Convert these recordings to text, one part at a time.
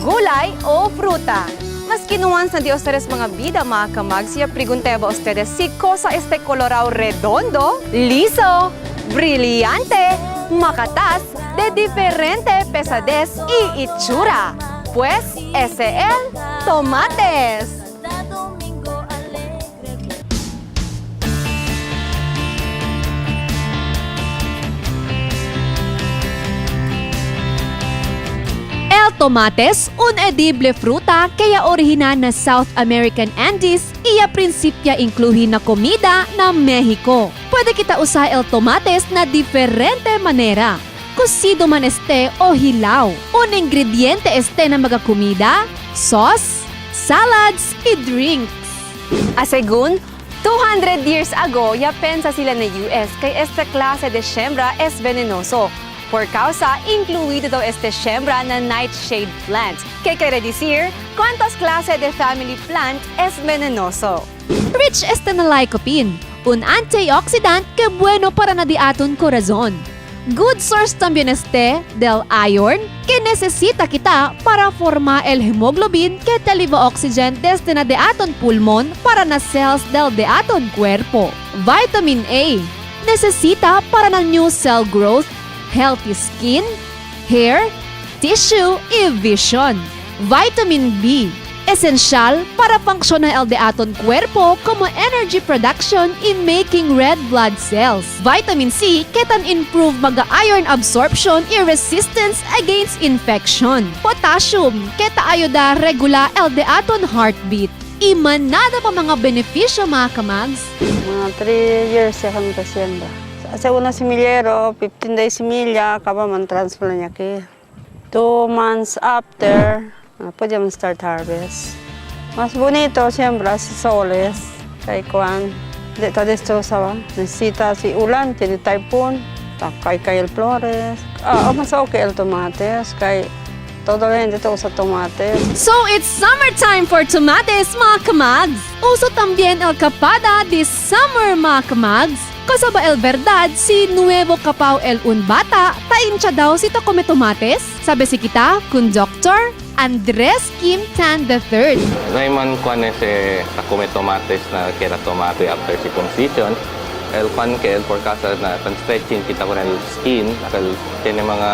gulay o fruta. Mas kinuwans na Dios tres mga bida, mga kamag, siya pregunteba ustedes si cosa este colorado redondo, liso, brillante, makatas, de diferente pesadez y itsura. Pues, ese el tomates. El tomates, un edible fruta kaya orihinal na South American Andes, iya prinsipya incluhin na komida na Mexico. Pwede kita usar el tomates na diferente manera. Cocido man este o hilaw. Un ingrediente este na mga komida, sauce, salads, y drinks. Según 200 years ago, ya pensa sila na US kay esta klase de siembra es venenoso. Por causa, incluido daw este siembra na nightshade plant. Que quiere decir, ¿cuántas clases de family plant es venenoso? Rich este na lycopene, un antioxidant que bueno para na di aton corazon. Good source también este del iron que necesita kita para formar el hemoglobin que te liva oxygen desde na de aton pulmon para na cells del de aton cuerpo. Vitamin A necesita para na new cell growth, healthy skin, hair, tissue, y vision. Vitamin B esensyal para funksyonan el de aton cuerpo como energy production in making red blood cells. Vitamin C can improve maga iron absorption and resistance against infection. Potassium kita ayuda regula el de aton heartbeat. Imanada pa mga benepisyo mga kamags. Mga 3 years siya kami kasiembra. Sa una semillero, 15 days semilla, kaba man transfer na niya ki. 2 months after, pwede man start harvest. Mas bonito, siyempre, si Soles. Kay Kwan, dito sa necesita si ulan, tini typhoon, kay Kyle Flores. Mas okay el tomates, kay todo rin dito sa tomates. So it's summertime for tomates mga kamags. Uso también el kapada this summer mga kamags. Kasaba el verdad si Nuevo Capao el un bata, taincha daw si to come tomates. Sabi si kita, kun Dr. Andres Kim Tan III. Naiman kuan ese takome tomates na kera tomato after circumcision. El pan ke el por casa na pan stretching kita ko na skin nakal tiene mga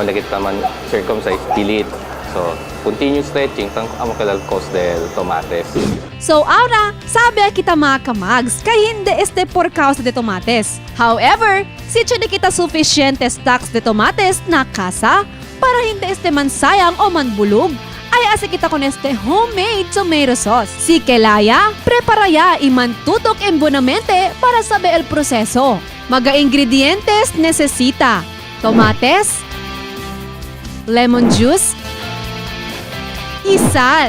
wala kita man circumcised delete. So continue stretching tang amo kadal cause del tomates. So ahora, sabi kita mga kamags, kay hindi este por causa de tomates. However, si tiene kita suficiente stocks de tomates na casa, para hindi este man sayang o man bulog, ay asa kita con este homemade tomato sauce. Si kelaya, preparaya y mantutok en buenamente para saber el proceso. Mga ingredientes necesita tomates, lemon juice, y sal.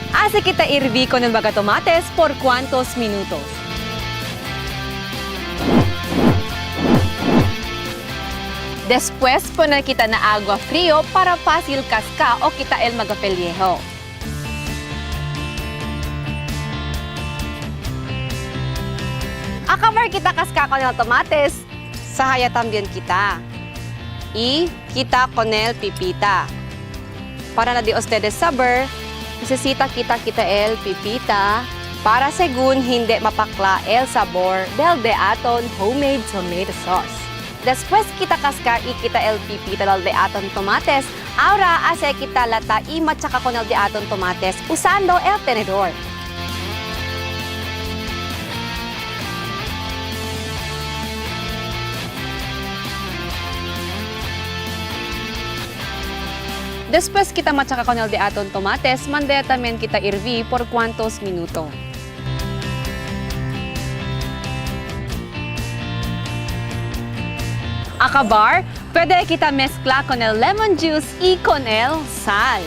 Hace kita irvi con el baga tomates por cuántos minutos. Después, poner kita na agua frío para fácil casca o kita el magapelyeho. Acabar kita casca con el tomates, sahaya también kita. Y kita con el pipita. Para na di ustedes saber, necesita kita el pipita para según hindi mapakla el sabor del de aton homemade tomato sauce. Después kita cascar y kita el pipita del de aton tomates, ahora hace kita lata y machaca con el de aton tomates usando el tenedor. Después kita machaca con el de aton tomates, mandaya también kita irvi por cuantos minuto. Acabar, pwede kita mezcla con el lemon juice y con el sal.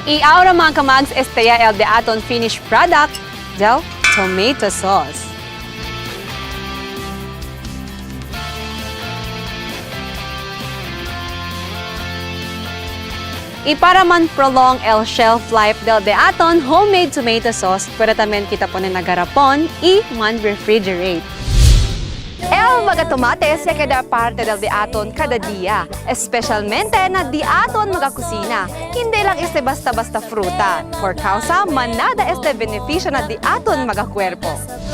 Y ahora mga kamags, este ya el de aton finished product del tomato sauce. Y para man prolong el shelf life del de aton homemade tomato sauce, pwede también kita ponen na garapon y man refrigerate. El mga tomates ya cada parte del di aton cada dia, especialmente na di aton mga kusina. Hindi lang este basta-basta fruta, por causa manada este beneficio na di aton mga kwerpo.